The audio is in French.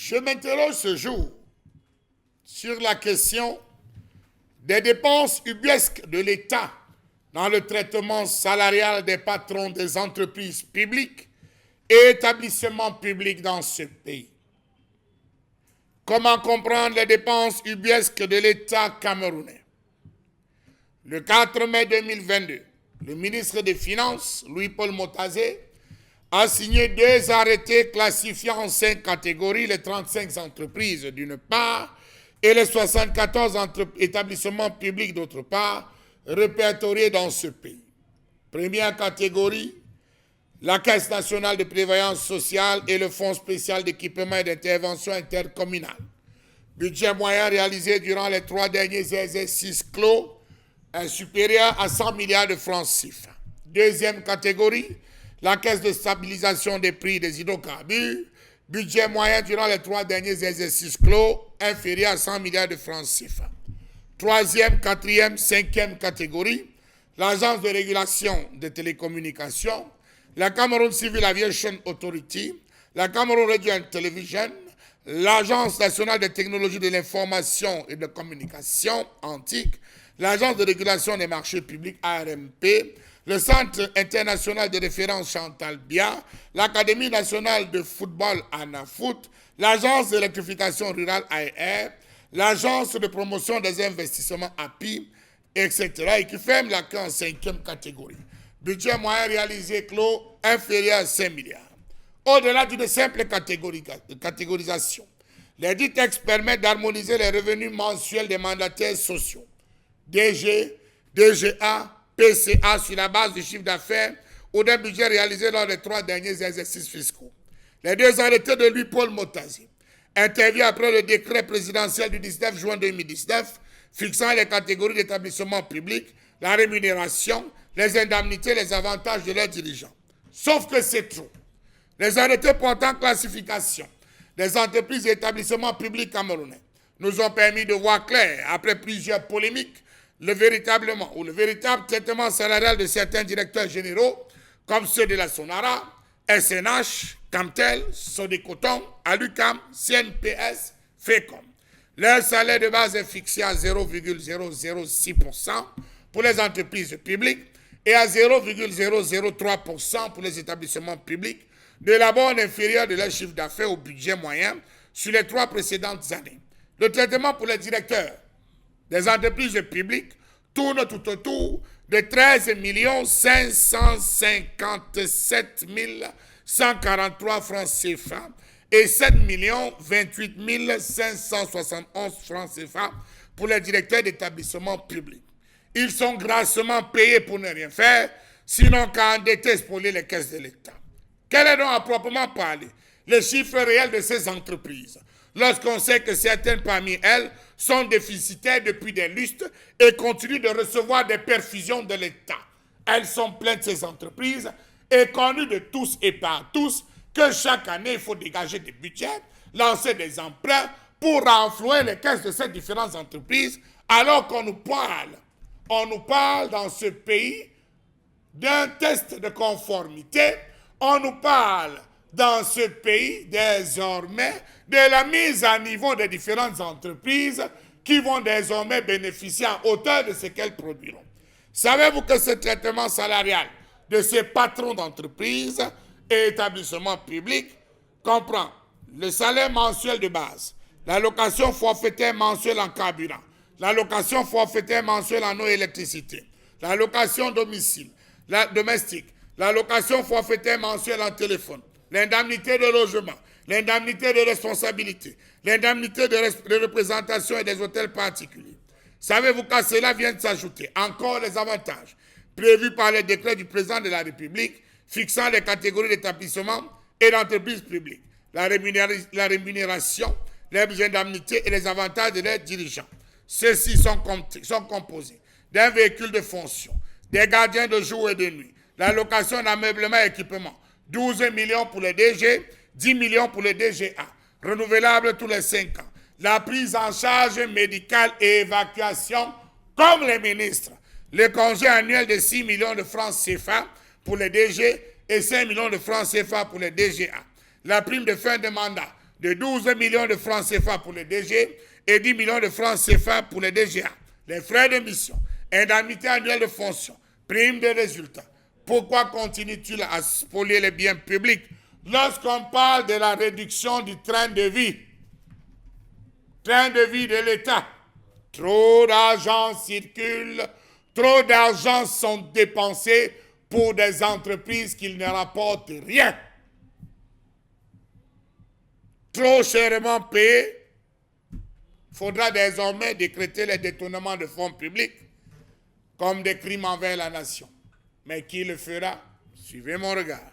Je m'interroge ce jour sur la question des dépenses ubuesques de l'État dans le traitement salarial des patrons des entreprises publiques et établissements publics dans ce pays. Comment comprendre les dépenses ubuesques de l'État camerounais? Le 4 mai 2022, le ministre des Finances, Louis-Paul Motazé, a signé 2 arrêtés classifiant en 5 catégories les 35 entreprises d'une part et les 74 établissements publics d'autre part, répertoriés dans ce pays. Première catégorie, la Caisse nationale de prévoyance sociale et le Fonds spécial d'équipement et d'intervention intercommunale. Budget moyen réalisé durant les 3 derniers exercices clos est supérieur à 100 milliards de francs CFA. Deuxième catégorie, la Caisse de stabilisation des prix des hydrocarbures, budget moyen durant les 3 derniers exercices clos, inférieur à 100 milliards de francs CFA. Troisième, quatrième, cinquième catégorie, l'Agence de régulation des télécommunications, la Cameroun Civil Aviation Authority, la Cameroun Radio and Television, l'Agence nationale des technologies de l'information et de la communication, ANTIC, l'Agence de régulation des marchés publics, ARMP, le Centre international de référence Chantal Bia, l'Académie nationale de football ANAFOOT, l'Agence d'électrification rurale AER, l'Agence de promotion des investissements API, etc. et qui ferme la queue en 5e catégorie. Budget moyen réalisé clos inférieur à 5 milliards. Au-delà d'une simple catégorisation, les dits textes permettent d'harmoniser les revenus mensuels des mandataires sociaux, DG, DGA, PCA sur la base du chiffre d'affaires ou d'un budget réalisé lors des 3 derniers exercices fiscaux. Les 2 arrêtés de Louis-Paul Motazé interviennent après le décret présidentiel du 19 juin 2019 fixant les catégories d'établissements publics, la rémunération, les indemnités, les avantages de leurs dirigeants. Sauf que c'est trop. Les arrêtés portant classification des entreprises et établissements publics camerounais nous ont permis de voir clair, après plusieurs polémiques, le véritable traitement salarial de certains directeurs généraux, comme ceux de la Sonara, SNH, Camtel, Sodécoton, Alucam, CNPS, FECOM. Leur salaire de base est fixé à 0,006% pour les entreprises publiques et à 0,003% pour les établissements publics, de la borne inférieure de leur chiffre d'affaires au budget moyen sur les 3 précédentes années. Le traitement pour les directeurs des entreprises publiques tourne tout autour de 13 557 143 francs CFA et 7 28 571 francs CFA pour les directeurs d'établissements publics. Ils sont grassement payés pour ne rien faire, sinon qu'à endetter et spolier les caisses de l'État. Quel est donc à proprement parler le chiffre réel de ces entreprises, lorsqu'on sait que certaines parmi elles sont déficitaires depuis des lustres et continuent de recevoir des perfusions de l'État? Elles sont pleines de ces entreprises et connues de tous et par tous que chaque année, il faut dégager des budgets, lancer des emprunts pour renflouer les caisses de ces différentes entreprises, alors qu'on nous parle dans ce pays d'un test de conformité, on nous parle dans ce pays désormais de la mise à niveau des différentes entreprises qui vont désormais bénéficier à hauteur de ce qu'elles produiront. Savez-vous que ce traitement salarial de ces patrons d'entreprises et établissements publics comprend le salaire mensuel de base, l'allocation forfaitaire mensuelle en carburant, l'allocation forfaitaire mensuelle en eau et électricité, l'allocation domicile, domestique, l'allocation forfaitaire mensuelle en téléphone, l'indemnité de logement, l'indemnité de responsabilité, l'indemnité de représentation et des hôtels particuliers. Savez-vous qu'à cela viennent s'ajouter encore les avantages prévus par les décrets du président de la République fixant les catégories d'établissements et d'entreprises publiques, la rémunération, les indemnités et les avantages de leurs dirigeants. Ceux-ci sont composés d'un véhicule de fonction, des gardiens de jour et de nuit, l'allocation d'ameublement et équipement, 12 millions pour les DG, 10 millions pour les DGA, renouvelable tous les 5 ans, la prise en charge médicale et évacuation comme les ministres, le congé annuel de 6 millions de francs CFA pour les DG et 5 millions de francs CFA pour les DGA, la prime de fin de mandat de 12 millions de francs CFA pour les DG et 10 millions de francs CFA pour les DGA. Les frais de mission, indemnité annuelle de fonction, prime de résultats. Pourquoi continue-t-il à spolier les biens publics lorsqu'on parle de la réduction du train de vie de l'État? Trop d'argent circule, trop d'argent sont dépensés pour des entreprises qui ne rapportent rien. Trop chèrement payés. Il faudra désormais décréter les détournements de fonds publics comme des crimes envers la nation. Mais qui le fera? Suivez mon regard.